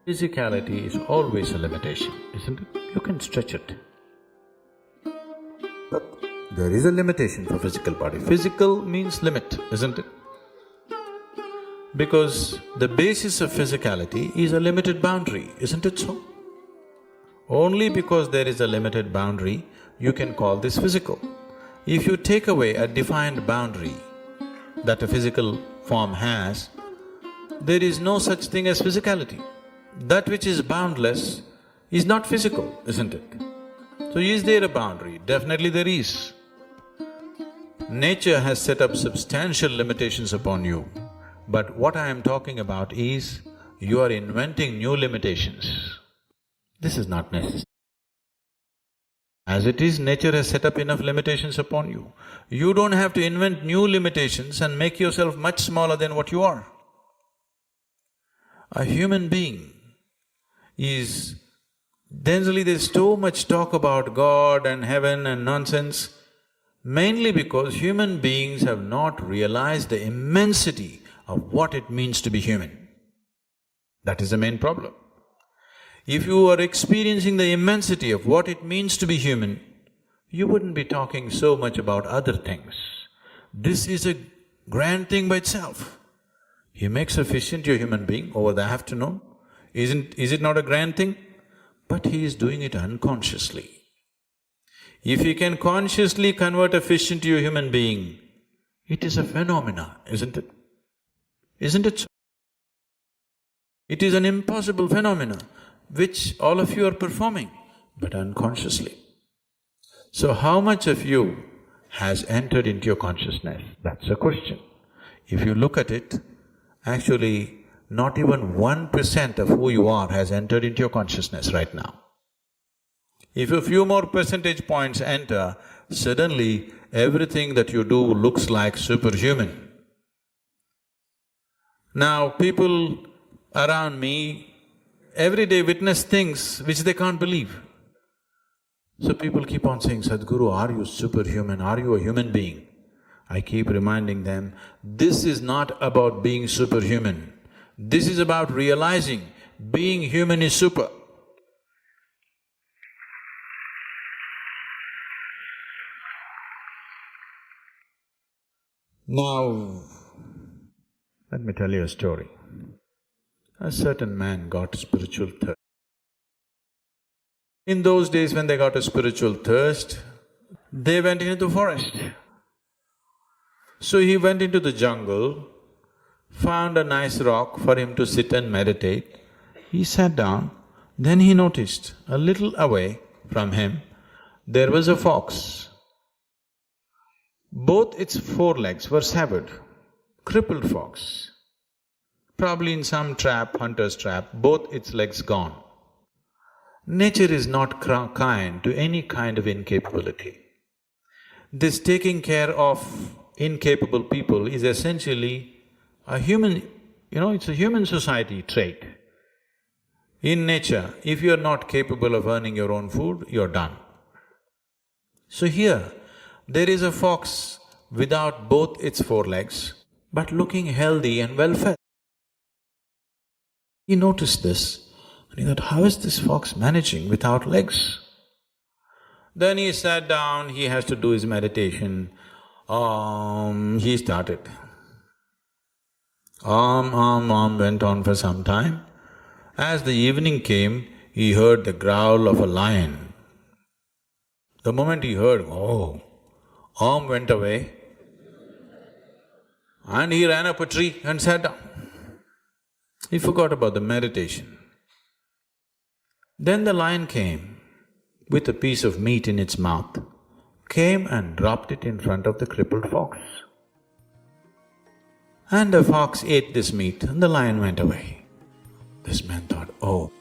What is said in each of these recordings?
Physicality is always a limitation, isn't it? You can stretch it. But there is a limitation for physical body. Physical means limit, isn't it? Because the basis of physicality is a limited boundary, isn't it so? Only because there is a limited boundary, you can call this physical. If you take away a defined boundary that a physical form has, there is no such thing as physicality. That which is boundless is not physical, isn't it? So is there a boundary? Definitely there is. Nature has set up substantial limitations upon you, but what I am talking about is you are inventing new limitations. This is not necessary. As it is, nature has set up enough limitations upon you. You don't have to invent new limitations and make yourself much smaller than what you are. A human being is… Generally there's so much talk about God and heaven and nonsense, mainly because human beings have not realized the immensity of what it means to be human. That is the main problem. If you are experiencing the immensity of what it means to be human, you wouldn't be talking so much about other things. This is a grand thing by itself. He makes a fish into a human being over the afternoon. Is it not a grand thing? But he is doing it unconsciously. If he can consciously convert a fish into a human being, it is a phenomena, isn't it? Isn't it so? It is an impossible phenomena which all of you are performing, but unconsciously. So how much of you has entered into your consciousness? That's a question. If you look at it, actually not even 1% of who you are has entered into your consciousness right now. If a few more percentage points enter, suddenly everything that you do looks like superhuman. Now, people around me every day witness things which they can't believe. So people keep on saying, Sadhguru, are you superhuman? Are you a human being? I keep reminding them, this is not about being superhuman. This is about realizing being human is super. Now, let me tell you a story. A certain man got spiritual thirst. In those days when they got a spiritual thirst, they went into the forest. So he went into the jungle, found a nice rock for him to sit and meditate. He sat down, then he noticed a little away from him, there was a fox. Both its forelegs were severed, crippled fox. Probably in some trap, hunter's trap, both its legs gone. Nature is not kind to any kind of incapability. This taking care of incapable people is essentially a human… it's a human society trait. In nature, if you're not capable of earning your own food, you're done. So here, there is a fox without both its forelegs, but looking healthy and well-fed. He noticed this and he thought, how is this fox managing without legs? Then he sat down, he has to do his meditation. He started. Went on for some time. As the evening came, he heard the growl of a lion. The moment he heard, went away and he ran up a tree and sat down. He forgot about the meditation. Then the lion came with a piece of meat in its mouth, came and dropped it in front of the crippled fox. And the fox ate this meat and the lion went away. This man thought, oh,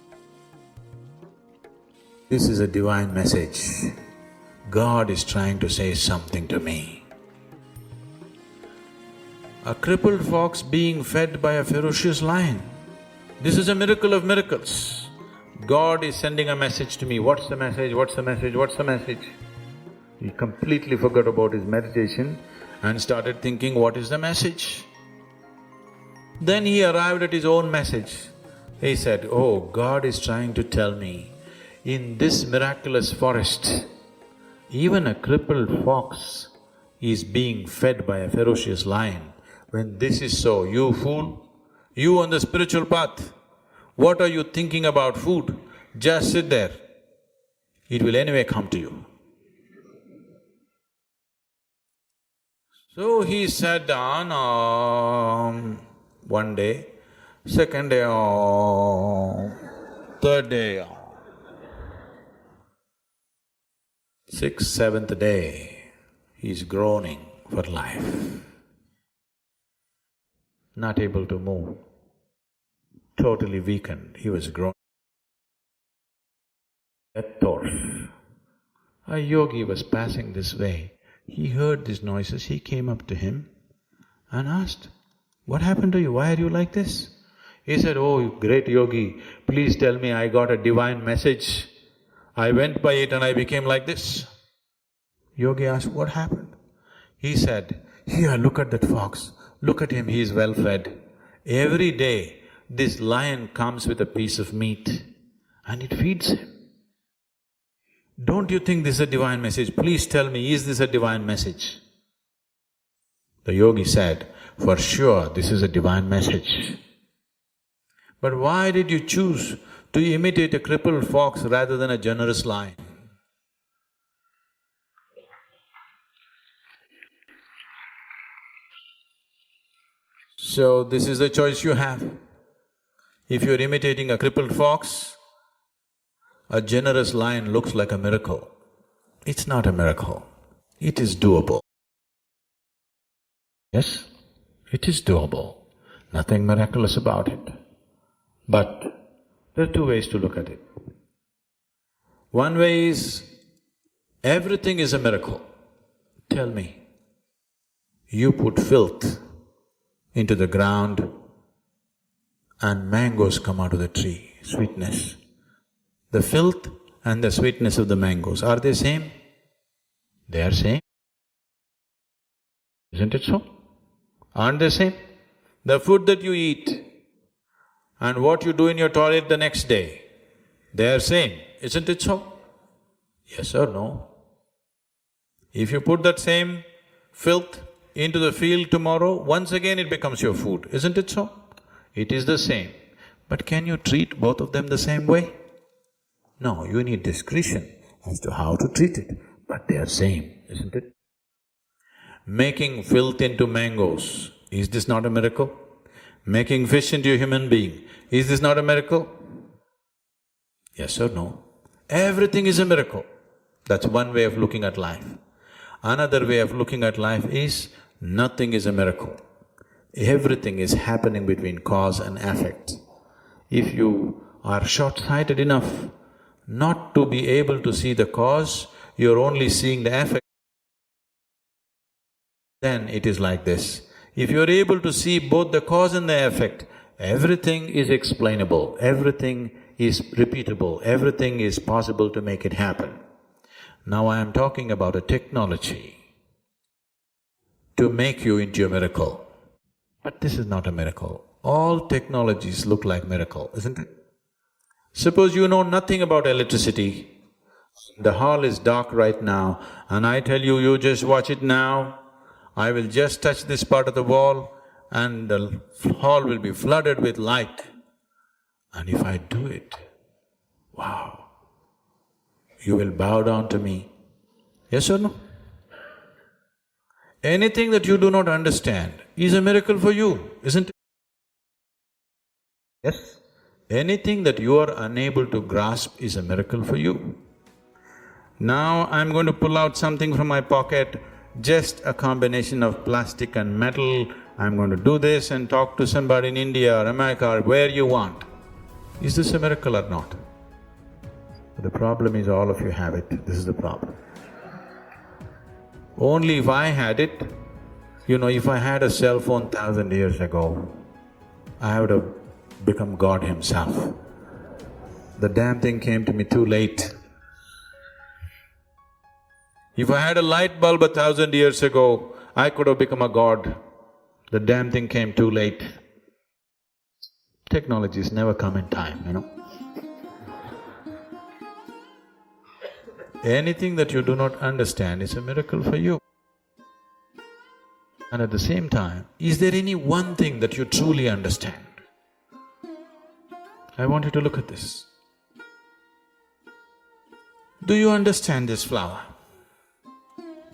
this is a divine message. God is trying to say something to me. A crippled fox being fed by a ferocious lion. This is a miracle of miracles. God is sending a message to me. What's the message? What's the message? What's the message? He completely forgot about his meditation and started thinking, what is the message? Then he arrived at his own message. He said, "Oh, God is trying to tell me, in this miraculous forest, even a crippled fox is being fed by a ferocious lion. When this is so, you fool, you on the spiritual path, what are you thinking about food? Just sit there, it will anyway come to you." So he sat down, one day, second day, third day, sixth, seventh day, he's groaning for life, not able to move, totally weakened, he was groaning. Death thought. A yogi was passing this way, he heard these noises, he came up to him and asked, "What happened to you? Why are you like this?" He said, "Oh, great yogi, please tell me, I got a divine message. I went by it and I became like this." Yogi asked, "What happened?" He said, "Here, look at that fox, look at him, he is well fed. Every day, this lion comes with a piece of meat and it feeds him. Don't you think this is a divine message? Please tell me, is this a divine message?" The yogi said, "For sure, this is a divine message. But why did you choose to imitate a crippled fox rather than a generous lion?" So, this is the choice you have. If you're imitating a crippled fox, a generous lion looks like a miracle. It's not a miracle, it is doable. Yes, it is doable, nothing miraculous about it. But there are two ways to look at it. One way is, everything is a miracle. Tell me, you put filth into the ground and mangoes come out of the tree, sweetness. The filth and the sweetness of the mangoes, are they same? They are same. Isn't it so? Aren't they same? The food that you eat and what you do in your toilet the next day, they are same, isn't it so? Yes or no? If you put that same filth into the field tomorrow, once again it becomes your food, isn't it so? It is the same. But can you treat both of them the same way? No, you need discretion as to how to treat it, but they are same, isn't it? Making filth into mangoes, is this not a miracle? Making fish into a human being, is this not a miracle? Yes or no? Everything is a miracle. That's one way of looking at life. Another way of looking at life is, nothing is a miracle. Everything is happening between cause and effect. If you are short-sighted enough not to be able to see the cause, you're only seeing the effect, then it is like this. If you're able to see both the cause and the effect, everything is explainable, everything is repeatable, everything is possible to make it happen. Now I am talking about a technology to make you into a miracle. But this is not a miracle. All technologies look like miracle, isn't it? Suppose you know nothing about electricity, the hall is dark right now and I tell you, you just watch it now, I will just touch this part of the wall and the hall will be flooded with light. And if I do it, wow, you will bow down to me. Yes or no? Anything that you do not understand is a miracle for you, isn't it? Yes? Anything that you are unable to grasp is a miracle for you. Now I'm going to pull out something from my pocket, just a combination of plastic and metal. I'm going to do this and talk to somebody in India or America or where you want. Is this a miracle or not? The problem is all of you have it, this is the problem. Only if I had it, if I had a cell phone 1,000 years ago, I would have become God himself. The damn thing came to me too late. If I had a light bulb 1,000 years ago, I could have become a god. The damn thing came too late. Technologies never come in time, Anything that you do not understand is a miracle for you. And at the same time, is there any one thing that you truly understand? I want you to look at this. Do you understand this flower?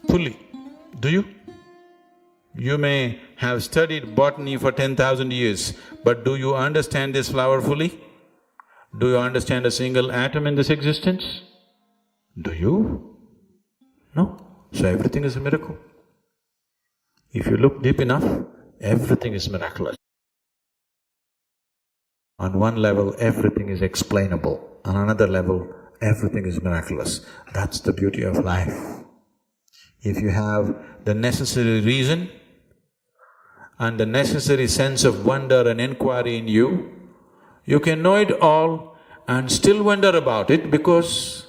Fully, do you? You may have studied botany for 10,000 years, but do you understand this flower fully? Do you understand a single atom in this existence? Do you? No. So everything is a miracle. If you look deep enough, everything is miraculous. On one level, everything is explainable. On another level, everything is miraculous. That's the beauty of life. If you have the necessary reason and the necessary sense of wonder and inquiry in you, you can know it all and still wonder about it, because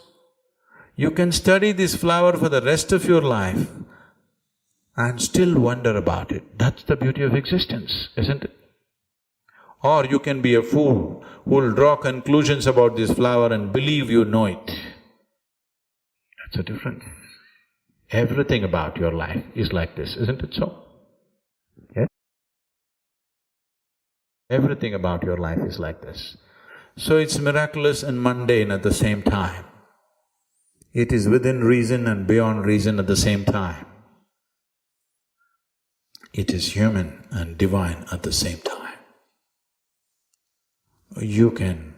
you can study this flower for the rest of your life and still wonder about it. That's the beauty of existence, isn't it? Or you can be a fool who'll draw conclusions about this flower and believe you know it. That's the difference. Everything about your life is like this, isn't it so? Yes? Everything about your life is like this. So it's miraculous and mundane at the same time. It is within reason and beyond reason at the same time. It is human and divine at the same time. You can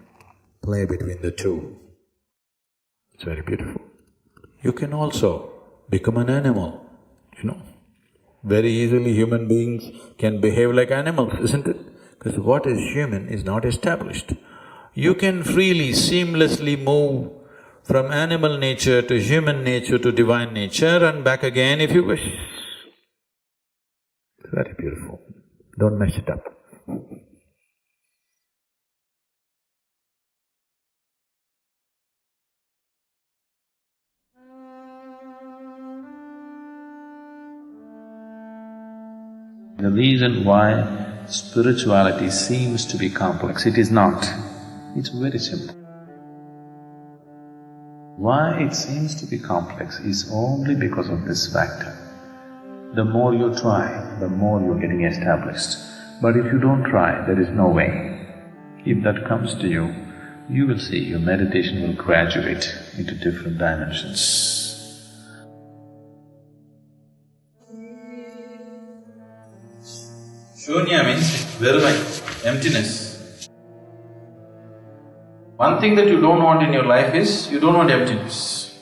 play between the two. It's very beautiful. You can also become an animal, Very easily human beings can behave like animals, isn't it? Because what is human is not established. You can freely, seamlessly move from animal nature to human nature to divine nature and back again if you wish. It's very beautiful. Don't mess it up. The reason why spirituality seems to be complex, it is not. It's very simple. Why it seems to be complex is only because of this factor. The more you try, the more you're getting established. But if you don't try, there is no way. If that comes to you, you will see your meditation will graduate into different dimensions. Shunya means verum, emptiness. One thing that you don't want in your life is, you don't want emptiness.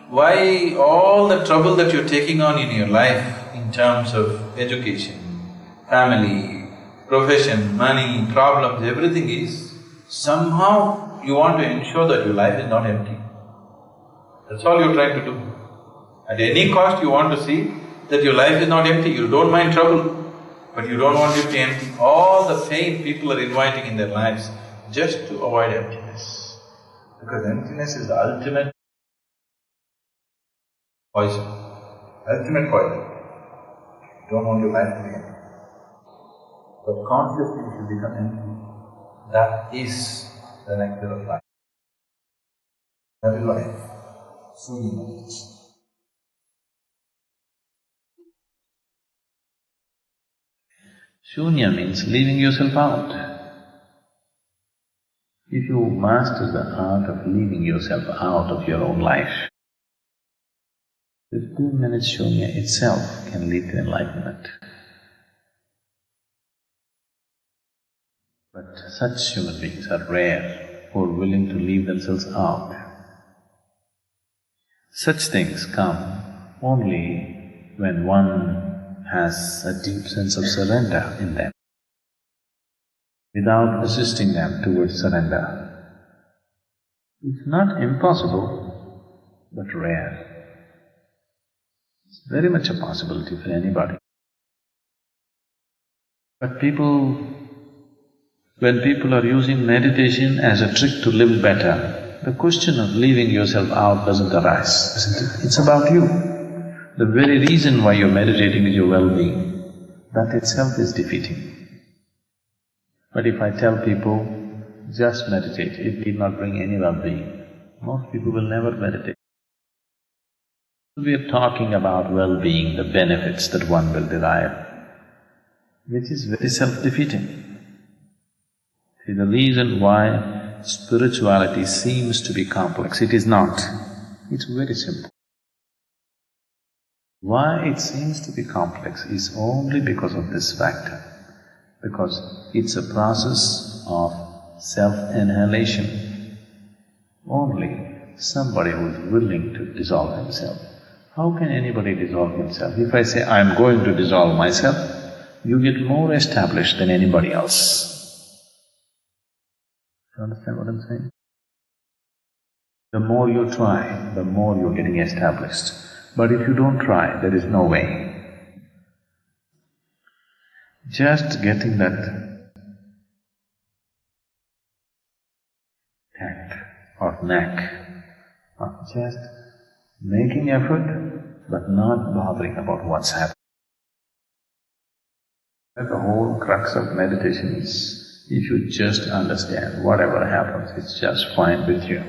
Why all the trouble that you're taking on in your life in terms of education, family, profession, money, problems, everything is, somehow you want to ensure that your life is not empty. That's all you're trying to do. At any cost you want to see that your life is not empty. You don't mind trouble, but you don't want it to be empty. All the pain people are inviting in their lives just to avoid emptiness. Because emptiness is the ultimate poison, ultimate poison. You don't want your life to be empty. But consciously you should become empty. That is the nectar of life. That is life. Shunya. Shunya means leaving yourself out. If you master the art of leaving yourself out of your own life, 15 minutes shunya itself can lead to enlightenment. But such human beings are rare who are willing to leave themselves out. Such things come only when one has a deep sense of surrender in them, without assisting them towards surrender. It's not impossible, but rare. It's very much a possibility for anybody. But when people are using meditation as a trick to live better, the question of leaving yourself out doesn't arise, isn't it? It's about you. The very reason why you're meditating is your well-being. That itself is defeating. But if I tell people, just meditate, it will not bring any well-being, most people will never meditate. We are talking about well-being, the benefits that one will derive, which is very self-defeating. See, the reason why spirituality seems to be complex, it is not. It's very simple. Why it seems to be complex is only because of this factor, because it's a process of self-annihilation. Only somebody who is willing to dissolve himself. How can anybody dissolve himself? If I say, I'm going to dissolve myself, you get more established than anybody else. You understand what I'm saying? The more you try, the more you're getting established. But if you don't try, there is no way. Just getting that tact or knack of just making effort but not bothering about what's happening. The whole crux of meditation is, if you just understand whatever happens, it's just fine with you,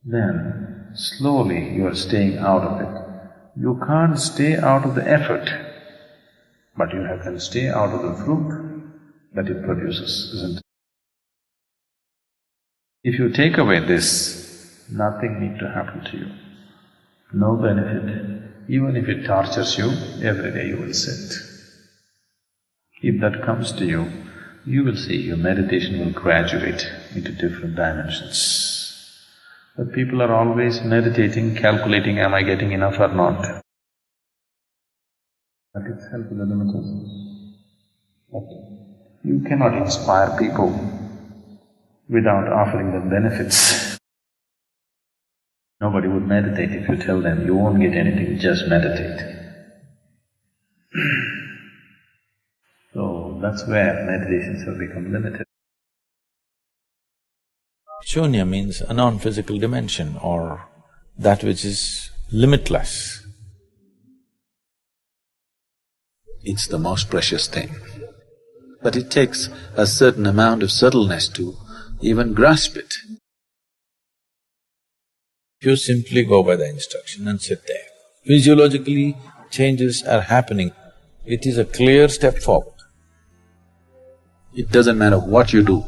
then slowly you are staying out of it. You can't stay out of the effort, but you can stay out of the fruit that it produces, isn't it? If you take away this, nothing need to happen to you, no benefit. Even if it tortures you, every day you will sit. If that comes to you, you will see your meditation will graduate into different dimensions. But people are always meditating, calculating, am I getting enough or not? That itself is a limitation. But you cannot inspire people without offering them benefits. Nobody would meditate if you tell them, you won't get anything, just meditate. So that's where meditations have become limited. Shunya means a non-physical dimension or that which is limitless. It's the most precious thing. But it takes a certain amount of subtleness to even grasp it. You simply go by the instruction and sit there. Physiologically, changes are happening. It is a clear step forward. It doesn't matter what you do,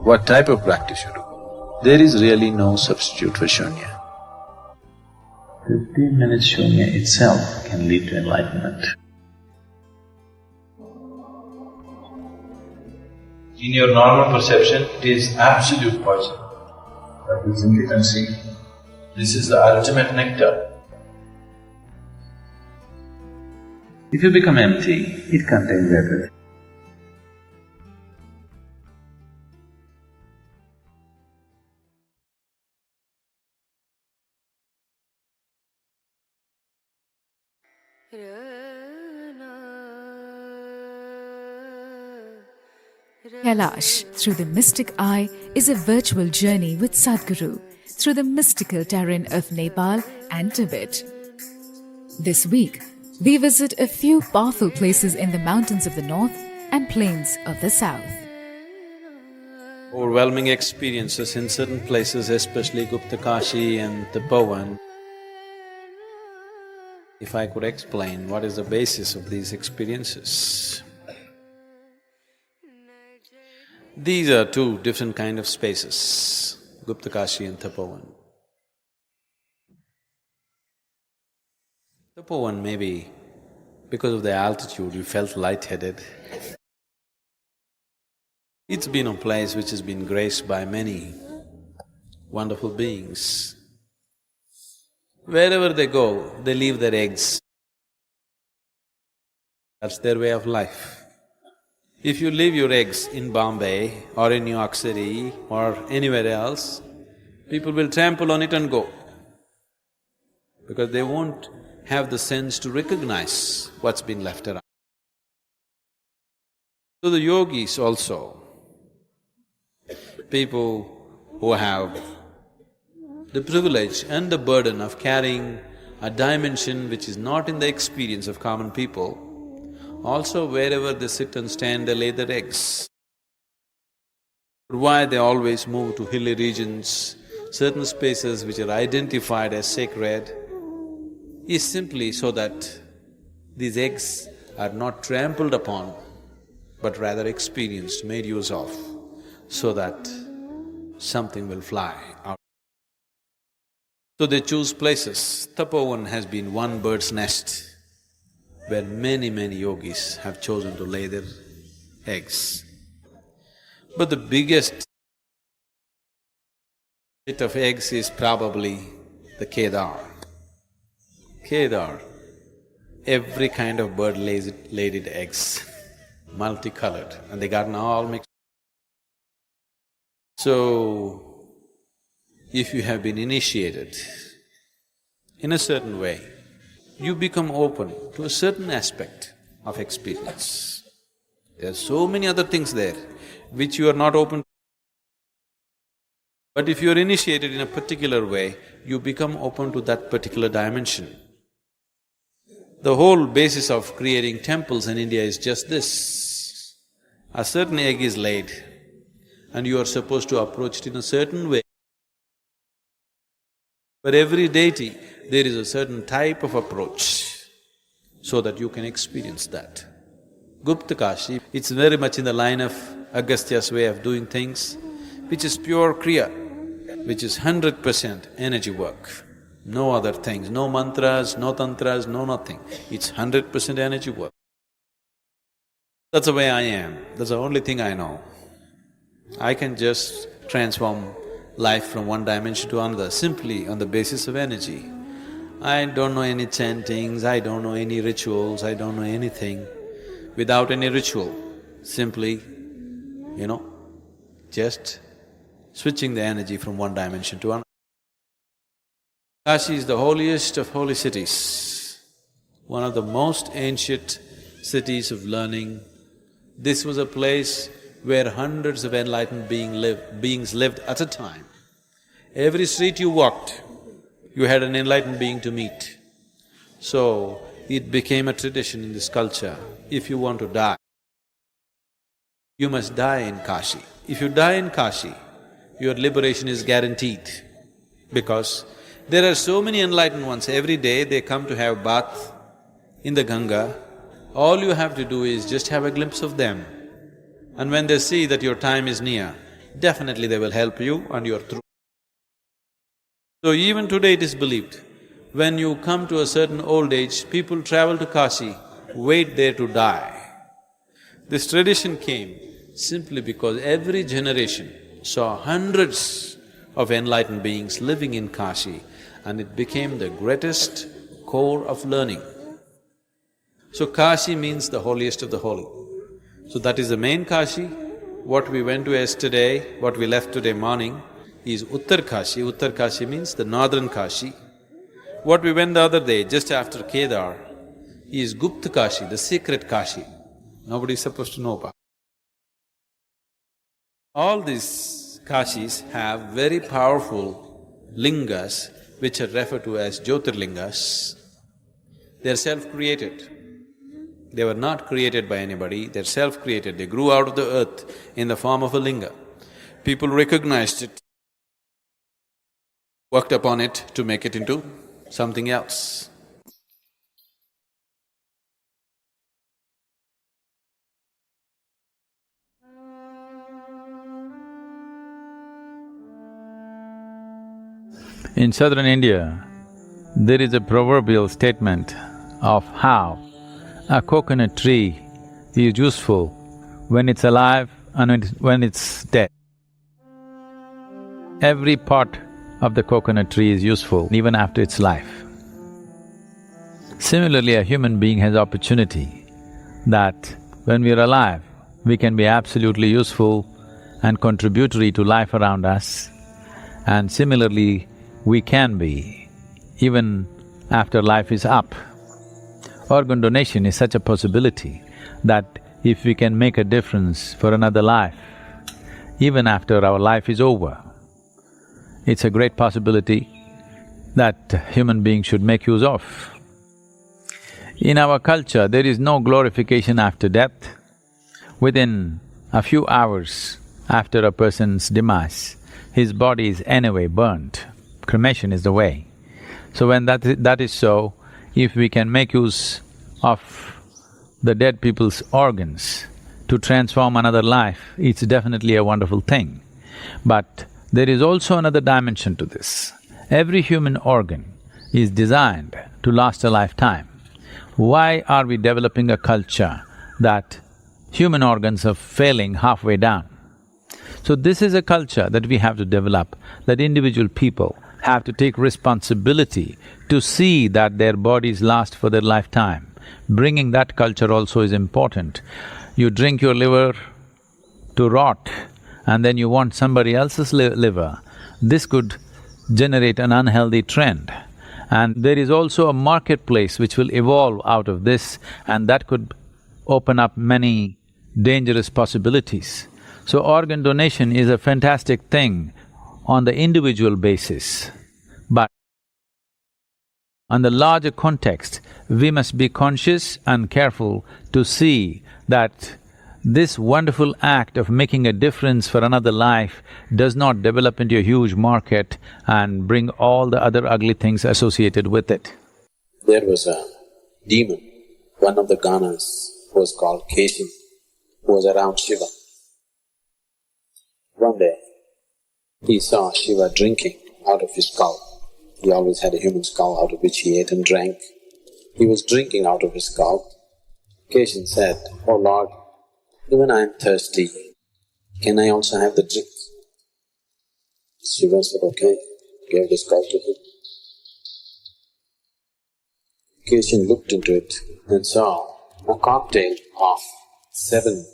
what type of practice you do, there is really no substitute for shunya. 15 minutes shunya itself can lead to enlightenment. In your normal perception, it is absolute poison. But you simply can see, this is the ultimate nectar. If you become empty, it contains everything. Kailash, through the mystic eye, is a virtual journey with Sadhguru through the mystical terrain of Nepal and Tibet. This week, we visit a few powerful places in the mountains of the north and plains of the south. Overwhelming experiences in certain places, especially Gupta Kashi and Tapovan. If I could explain what is the basis of these experiences. These are two different kind of spaces, Gupta Kashi and Tapovan. Tapovan maybe because of the altitude you felt lightheaded. It's been a place which has been graced by many wonderful beings. Wherever they go, they leave their eggs. That's their way of life. If you leave your eggs in Bombay or in New York City or anywhere else, people will trample on it and go, because they won't have the sense to recognize what's been left around. So the yogis also, people who have the privilege and the burden of carrying a dimension which is not in the experience of common people, Also, wherever they sit and stand, they lay their eggs. Why they always move to hilly regions, certain spaces which are identified as sacred, is simply so that these eggs are not trampled upon, but rather experienced, made use of, so that something will fly out. So they choose places. Tapovan has been one bird's nest where many yogis have chosen to lay their eggs. But the biggest bit of eggs is probably the Kedar. Kedar, every kind of bird laid its eggs, multicolored, and they got all mixed. So, if you have been initiated in a certain way, you become open to a certain aspect of experience. There are so many other things there which you are not open to. But if you are initiated in a particular way, you become open to that particular dimension. The whole basis of creating temples in India is just this. A certain egg is laid and you are supposed to approach it in a certain way. For every deity, there is a certain type of approach so that you can experience that. Gupta Kashi, it's very much in the line of Agastya's way of doing things, which is pure Kriya, which is 100% energy work. No other things, no mantras, no tantras, no nothing. It's 100% energy work. That's the way I am, that's the only thing I know. I can just transform life from one dimension to another simply on the basis of energy. I don't know any chantings, I don't know any rituals, I don't know anything. Without any ritual, simply, just switching the energy from one dimension to another. Kashi is the holiest of holy cities, one of the most ancient cities of learning. This was a place where hundreds of enlightened beings lived at a time. Every street you walked, you had an enlightened being to meet. So, it became a tradition in this culture, if you want to die, you must die in Kashi. If you die in Kashi, your liberation is guaranteed, because there are so many enlightened ones, every day they come to have bath in the Ganga. All you have to do is just have a glimpse of them. And when they see that your time is near, definitely they will help you and you're through. So even today it is believed, when you come to a certain old age, people travel to Kashi, wait there to die. This tradition came simply because every generation saw hundreds of enlightened beings living in Kashi, and it became the greatest core of learning. So Kashi means the holiest of the holy. So that is the main Kashi. What we went to yesterday, what we left today morning is Uttar Kashi. Uttar Kashi means the northern Kashi. What we went the other day, just after Kedar, is Gupta Kashi, the secret Kashi. Nobody is supposed to know about. All these Kashis have very powerful lingas which are referred to as Jyotirlingas. They are self-created. They were not created by anybody, they're self-created. They grew out of the earth in the form of a linga. People recognized it, worked upon it to make it into something else. In southern India, there is a proverbial statement of how a coconut tree is useful when it's alive and when it's dead. Every part of the coconut tree is useful even after its life. Similarly, a human being has opportunity that when we are alive, we can be absolutely useful and contributory to life around us, and similarly, we can be even after life is up. Organ donation is such a possibility that if we can make a difference for another life, even after our life is over, it's a great possibility that human beings should make use of. In our culture, there is no glorification after death. Within a few hours after a person's demise, his body is anyway burnt. Cremation is the way. So when that is so, if we can make use of the dead people's organs to transform another life, it's definitely a wonderful thing. But there is also another dimension to this. Every human organ is designed to last a lifetime. Why are we developing a culture that human organs are failing halfway down? So this is a culture that we have to develop, that individual people have to take responsibility to see that their bodies last for their lifetime. Bringing that culture also is important. You drink your liver to rot and then you want somebody else's liver, this could generate an unhealthy trend. And there is also a marketplace which will evolve out of this, and that could open up many dangerous possibilities. So organ donation is a fantastic thing on the individual basis, but on the larger context, we must be conscious and careful to see that this wonderful act of making a difference for another life does not develop into a huge market and bring all the other ugly things associated with it. There was a demon, one of the Ganas was called Keshin, who was around Shiva. One day, he saw Shiva drinking out of his skull. He always had a human skull out of which he ate and drank. He was drinking out of his skull. Keshin said, "Oh Lord, even I am thirsty. Can I also have the drink?" Shiva said, "Okay," gave the skull to him. Keshin looked into it and saw a cocktail of 7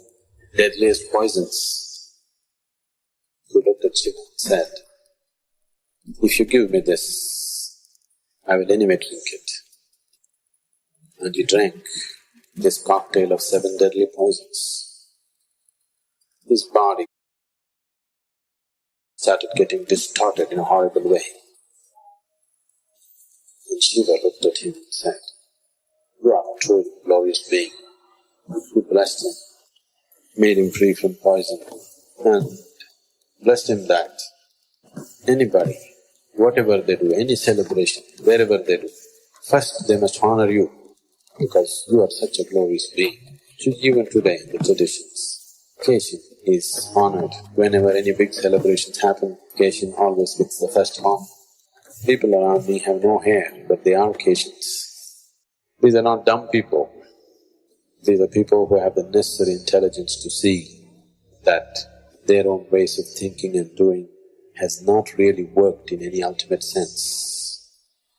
deadliest poisons. He looked at Shiva and said, "If you give me this, I will anyway drink it." And he drank this cocktail of 7 deadly poisons. His body started getting distorted in a horrible way. And Shiva looked at him and said, "You are a truly glorious being." He blessed him, made him free from poison, and blessed him that anybody, whatever they do, any celebration, wherever they do, first they must honor you because you are such a glorious being. So even today in the traditions, Keshin is honored. Whenever any big celebrations happen, Keshin always gets the first honor. People around me have no hair, but they are Keshins. These are not dumb people. These are people who have the necessary intelligence to see that their own ways of thinking and doing has not really worked in any ultimate sense.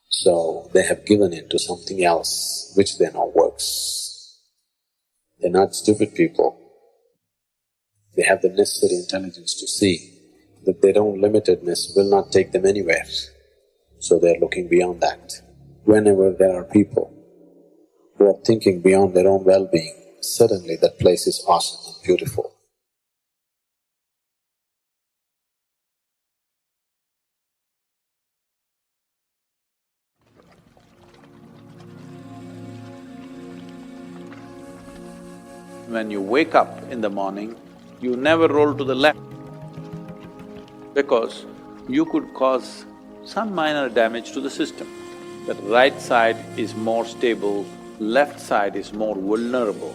So they have given in to something else which they know works. They're not stupid people. They have the necessary intelligence to see that their own limitedness will not take them anywhere. So they're looking beyond that. Whenever there are people who are thinking beyond their own well-being, suddenly that place is awesome and beautiful. When you wake up in the morning, you never roll to the left because you could cause some minor damage to the system. The right side is more stable, left side is more vulnerable.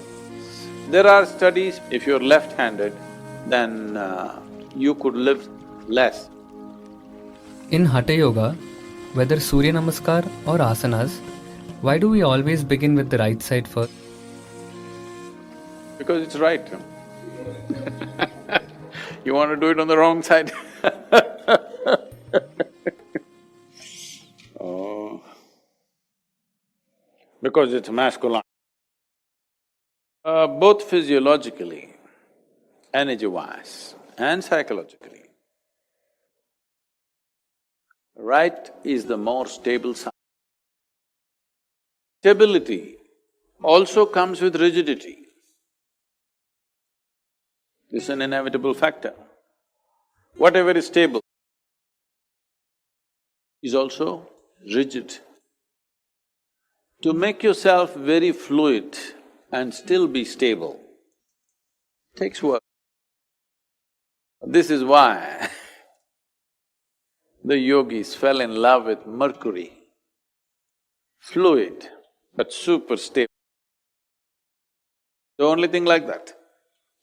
There are studies, if you're left-handed, then you could live less. In Hatha Yoga, whether Surya Namaskar or asanas, why do we always begin with the right side first? Because it's right. You want to do it on the wrong side Oh. Because it's masculine. Both physiologically, energy-wise and psychologically, right is the more stable side. Stability also comes with rigidity. This is an inevitable factor. Whatever is stable is also rigid. To make yourself very fluid and still be stable takes work. This is why the yogis fell in love with Mercury. Fluid, but super stable. The only thing like that.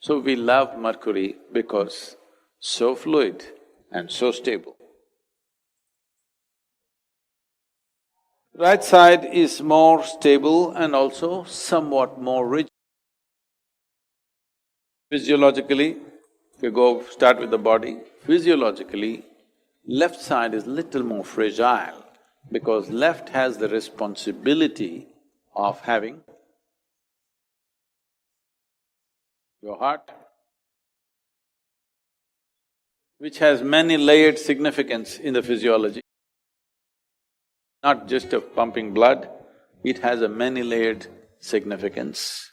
So we love Mercury because so fluid and so stable. Right side is more stable and also somewhat more rigid. Physiologically, if you start with the body, physiologically, left side is little more fragile because left has the responsibility of having your heart, which has many layered significance in the physiology. Not just of pumping blood, it has a many-layered significance.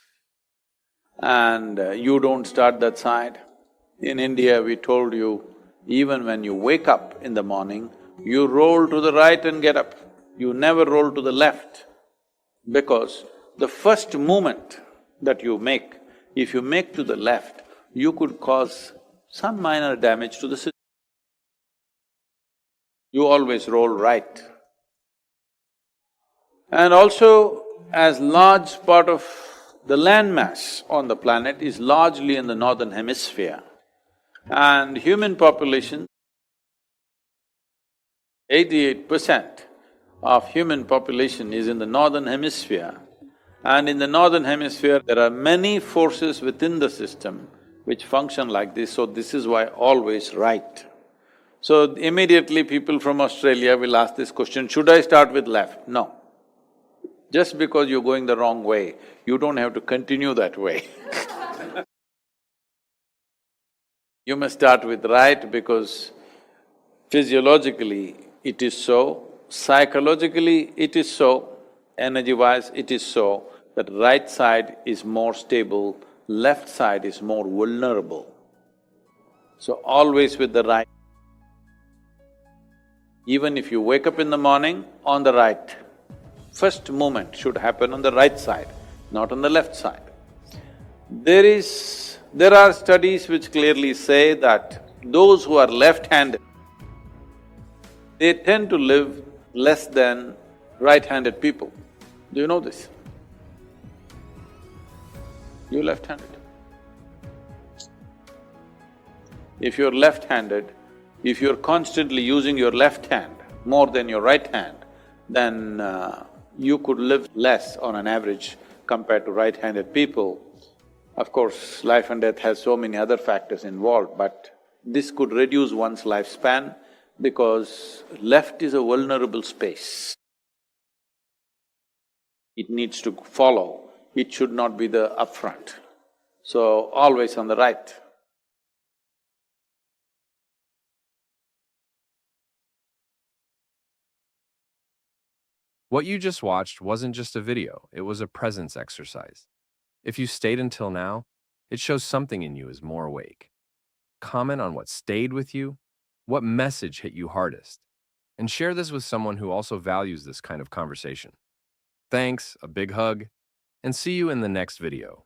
And you don't start that side. In India, we told you, even when you wake up in the morning, you roll to the right and get up. You never roll to the left, because the first movement that you make, if you make to the left, you could cause some minor damage to the system. You always roll right. And also, as large part of the land mass on the planet is largely in the northern hemisphere, and human population, 88% of human population is in the northern hemisphere, and in the northern hemisphere there are many forces within the system which function like this, so this is why always right. So immediately people from Australia will ask this question, should I start with left? No. Just because you're going the wrong way, you don't have to continue that way. You must start with right because physiologically it is so, psychologically it is so, energy-wise it is so, that right side is more stable, left side is more vulnerable. So always with the right. Even if you wake up in the morning, on the right, first movement should happen on the right side, not on the left side. There are studies which clearly say that those who are left-handed, they tend to live less than right-handed people. Do you know this? You're left-handed. If you're left-handed, if you're constantly using your left hand more than your right hand, then you could live less on an average compared to right-handed people. Of course, life and death has so many other factors involved, but this could reduce one's lifespan because left is a vulnerable space. It needs to follow, it should not be the upfront. So, always on the right. What you just watched wasn't just a video, it was a presence exercise. If you stayed until now, it shows something in you is more awake. Comment on what stayed with you, what message hit you hardest, and share this with someone who also values this kind of conversation. Thanks, a big hug, and see you in the next video.